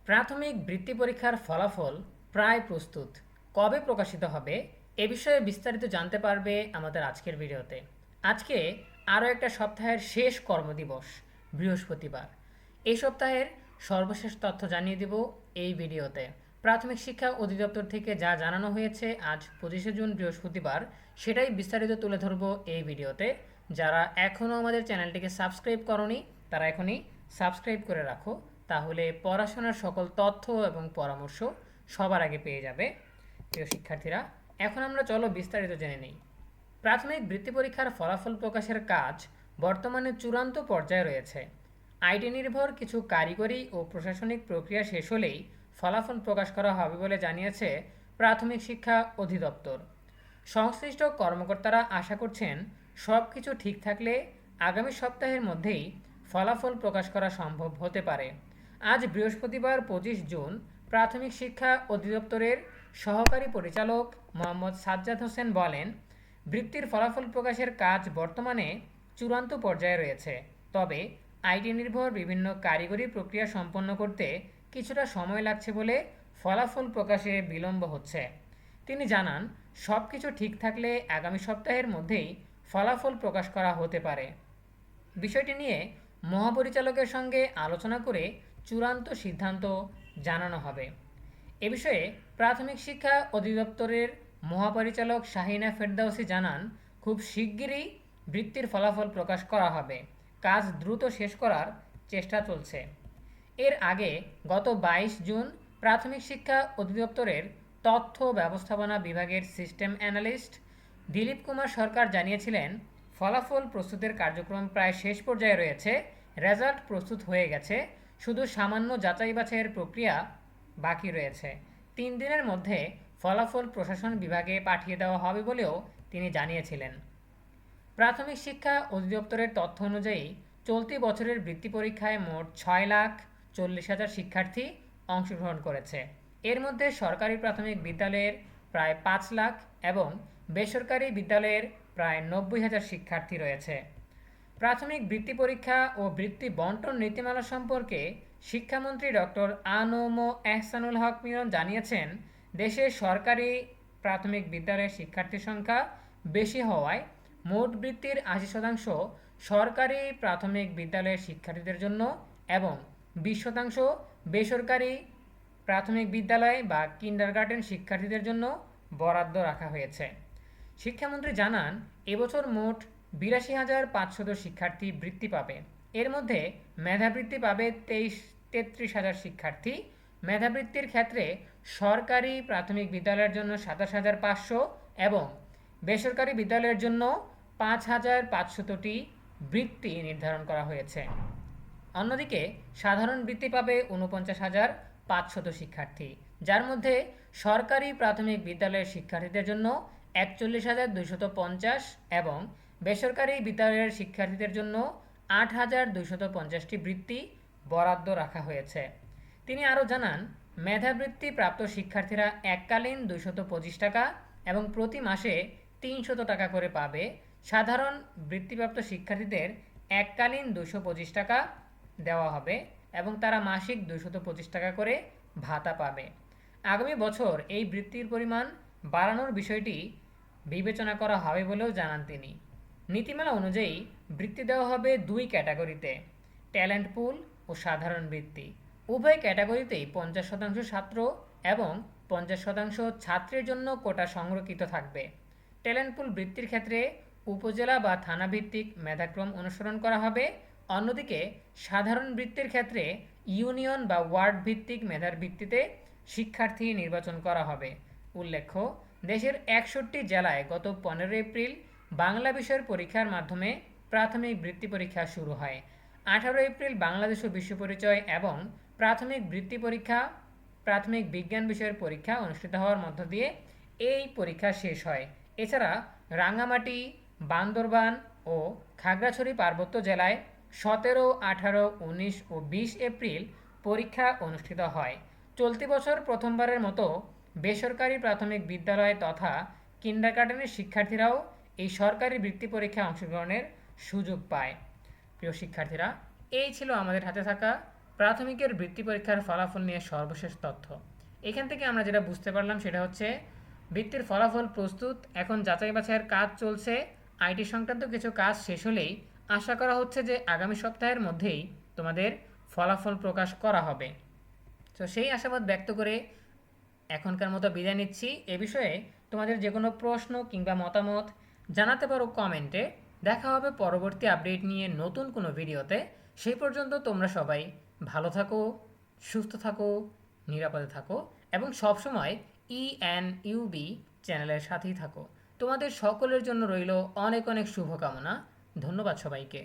প্রাথমিক বৃত্তি পরীক্ষার ফলাফল প্রায় প্রস্তুত। কবে প্রকাশিত হবে এ বিষয়ে বিস্তারিত জানতে পারবে আমাদের আজকের ভিডিওতে। আজকে আরও একটা সপ্তাহের শেষ কর্মদিবস, বৃহস্পতিবার। এই সপ্তাহের সর্বশেষ তথ্য জানিয়ে দেব এই ভিডিওতে। প্রাথমিক শিক্ষা অধিদপ্তর থেকে যা জানানো হয়েছে আজ 25শে জুন বৃহস্পতিবার, সেটাই বিস্তারিত তুলে ধরব এই ভিডিওতে। যারা এখনও আমাদের চ্যানেলটিকে সাবস্ক্রাইব করনি তারা এখনই সাবস্ক্রাইব করে রাখো, তাহলে পড়াশোনার সকল তথ্য এবং পরামর্শ সবার আগে পেয়ে যাবে। প্রিয় শিক্ষার্থীরা, এখন আমরা চলো বিস্তারিত জেনে নিই। প্রাথমিক বৃত্তি পরীক্ষার ফলাফল প্রকাশের কাজ বর্তমানে চূড়ান্ত পর্যায়ে রয়েছে। আইটি নির্ভর কিছু কারিগরি ও প্রশাসনিক প্রক্রিয়া শেষ হলেই ফলাফল প্রকাশ করা হবে বলে জানিয়েছে প্রাথমিক শিক্ষা অধিদপ্তর। সংশ্লিষ্ট কর্মকর্তারা আশা করছেন সব কিছু ঠিক থাকলে আগামী সপ্তাহের মধ্যেই ফলাফল প্রকাশ করা সম্ভব হতে পারে। আজ বৃহস্পতিবার 25 জুন প্রাথমিক শিক্ষা অধিদপ্তরের সহকারী পরিচালক মোহাম্মদ সাজ্জাদ হোসেন বলেন, বৃত্তির ফলাফল প্রকাশের কাজ বর্তমানে চূড়ান্ত পর্যায়ে রয়েছে, তবে আইটি নির্ভর বিভিন্ন কারিগরি প্রক্রিয়া সম্পন্ন করতে কিছুটা সময় লাগছে বলে ফলাফল প্রকাশে বিলম্ব হচ্ছে। তিনি জানান, সব কিছু ঠিক থাকলে আগামী সপ্তাহের মধ্যেই ফলাফল প্রকাশ করা হতে পারে। বিষয়টি নিয়ে মহাপরিচালকের সঙ্গে আলোচনা করে চূড়ান্ত সিদ্ধান্ত জানানো হবে। এ বিষয়ে প্রাথমিক শিক্ষা অধিদপ্তরের মহাপরিচালক শাহিনা ফেরদাউসি জানান, খুব শিগগিরই বৃত্তির ফলাফল প্রকাশ করা হবে। কাজ দ্রুত শেষ করার চেষ্টা চলছে। এর আগে গত 22 জুন প্রাথমিক শিক্ষা অধিদপ্তরের তথ্য ব্যবস্থাপনা বিভাগের সিস্টেম অ্যানালিস্ট দিলীপ কুমার সরকার জানিয়েছিলেন, ফলাফল প্রস্তুতের কার্যক্রম প্রায় শেষ পর্যায়ে রয়েছে, রেজাল্ট প্রস্তুত হয়ে গেছে, শুধু সামান্য যাচাই বাছাইয়ের প্রক্রিয়া বাকি রয়েছে। 3 দিনের মধ্যে ফলাফল প্রশাসন বিভাগে পাঠিয়ে দেওয়া হবে বলেও তিনি জানিয়েছিলেন। প্রাথমিক শিক্ষা অধিদপ্তরের তথ্য অনুযায়ী চলতি বছরের বৃত্তি পরীক্ষায় মোট 6,40,000 শিক্ষার্থী অংশগ্রহণ করেছে। এর মধ্যে সরকারি প্রাথমিক বিদ্যালয়ের প্রায় 5 লাখ এবং বেসরকারি বিদ্যালয়ের প্রায় 90,000 শিক্ষার্থী রয়েছে। প্রাথমিক বৃত্তি পরীক্ষা ও বৃত্তি বন্টন নীতিমালা সম্পর্কে শিক্ষামন্ত্রী ডক্টর আ.ন.ম এহসানুল হক মিলন জানিয়েছেন, দেশে সরকারি প্রাথমিক বিদ্যালয়ের শিক্ষার্থীর সংখ্যা বেশি হওয়ায় মোট বৃত্তির 80% সরকারি প্রাথমিক বিদ্যালয়ের শিক্ষার্থীদের জন্য এবং 20% বেসরকারি প্রাথমিক বিদ্যালয় বা কিন্ডারগার্টেন শিক্ষার্থীদের জন্য বরাদ্দ রাখা হয়েছে। শিক্ষামন্ত্রী জানান, এবছর মোট 82,500 শিক্ষার্থী বৃত্তি পাবে। এর মধ্যে মেধাবৃত্তি পাবে 33,000 শিক্ষার্থী। মেধাবৃত্তির ক্ষেত্রে সরকারি প্রাথমিক বিদ্যালয়ের জন্য 27,500 এবং বেসরকারি বিদ্যালয়ের জন্য 5,500টি বৃত্তি নির্ধারণ করা হয়েছে। অন্যদিকে সাধারণ বৃত্তি পাবে 49,500 শিক্ষার্থী, যার মধ্যে সরকারি প্রাথমিক বিদ্যালয়ের শিক্ষার্থীদের জন্য 41,250 এবং বেসরকারি বিদ্যালয়ের শিক্ষার্থীদের জন্য 8,250টি বৃত্তি বরাদ্দ রাখা হয়েছে। তিনি আরও জানান, মেধাবৃত্তি প্রাপ্ত শিক্ষার্থীরা এককালীন 225 টাকা এবং প্রতি মাসে 300 টাকা করে পাবে। সাধারণ বৃত্তিপ্রাপ্ত শিক্ষার্থীদের এককালীন 225 টাকা দেওয়া হবে এবং তারা মাসিক 225 টাকা করে ভাতা পাবে। আগামী বছর এই বৃত্তির পরিমাণ বাড়ানোর বিষয়টি বিবেচনা করা হবে বলেও জানান তিনি। নীতিমালা অনুযায়ী বৃত্তি দেওয়া হবে 2 ক্যাটাগরিতে, ট্যালেন্ট পুল ও সাধারণ বৃত্তি। উভয় ক্যাটাগরিতেই 50% ছাত্র এবং 50% ছাত্রের জন্য কোটা সংরক্ষিত থাকবে। ট্যালেন্ট পুল বৃত্তির ক্ষেত্রে উপজেলা বা থানা ভিত্তিক মেধাক্রম অনুসরণ করা হবে। অন্যদিকে সাধারণ বৃত্তির ক্ষেত্রে ইউনিয়ন বা ওয়ার্ড ভিত্তিক মেধার ভিত্তিতে শিক্ষার্থী নির্বাচন করা হবে। উল্লেখ্য, দেশের 61টি জেলায় গত 15 এপ্রিল বাংলা বিষয়ের পরীক্ষার মাধ্যমে প্রাথমিক বৃত্তি পরীক্ষা শুরু হয়। 18 এপ্রিল বাংলাদেশ ও বিশ্ব পরিচয় এবং প্রাথমিক বৃত্তি পরীক্ষা, প্রাথমিক বিজ্ঞান বিষয়ের পরীক্ষা অনুষ্ঠিত হওয়ার মধ্য দিয়ে এই পরীক্ষা শেষ হয়। এছাড়া রাঙ্গামাটি, বান্দরবান ও খাগড়াছড়ি পার্বত্য জেলায় 17, 18, 19 ও 20 এপ্রিল পরীক্ষা অনুষ্ঠিত হয়। চলতি বছর প্রথমবারের মতো বেসরকারি প্রাথমিক বিদ্যালয় তথা কিন্ডারগার্টেনের শিক্ষার্থীরাও এই সরকারি বৃত্তি পরীক্ষায় অংশগ্রহণের সুযোগ পায়। প্রিয় শিক্ষার্থীরা, এই ছিল আমাদের হাতে থাকা প্রাথমিকের বৃত্তি পরীক্ষার ফলাফল নিয়ে সর্বশেষ তথ্য। এখান থেকে আমরা যেটা বুঝতে পারলাম সেটা হচ্ছে বৃত্তির ফলাফল প্রস্তুত, এখন যাচাই বাছাইয়ের কাজ চলছে। আইটি সংক্রান্ত কিছু কাজ শেষ হলেই আশা করা হচ্ছে যে আগামী সপ্তাহের মধ্যেই তোমাদের ফলাফল প্রকাশ করা হবে। তো সেই আশাবাদ ব্যক্ত করে এখনকার মতো বিদায় নিচ্ছি। এ বিষয়ে তোমাদের যে কোনো প্রশ্ন কিংবা মতামত জানাতে পারো কমেন্টে। দেখা হবে পরবর্তী আপডেট নিয়ে নতুন কোনো ভিডিওতে। সেই পর্যন্ত তোমরা সবাই ভালো থাকো, সুস্থ থাকো, নিরাপদে থাকো এবং সবসময় ইএনইউবি চ্যানেলের সাথেই থাকো। তোমাদের সকলের জন্য রইল অনেক অনেক শুভকামনা। ধন্যবাদ সবাইকে।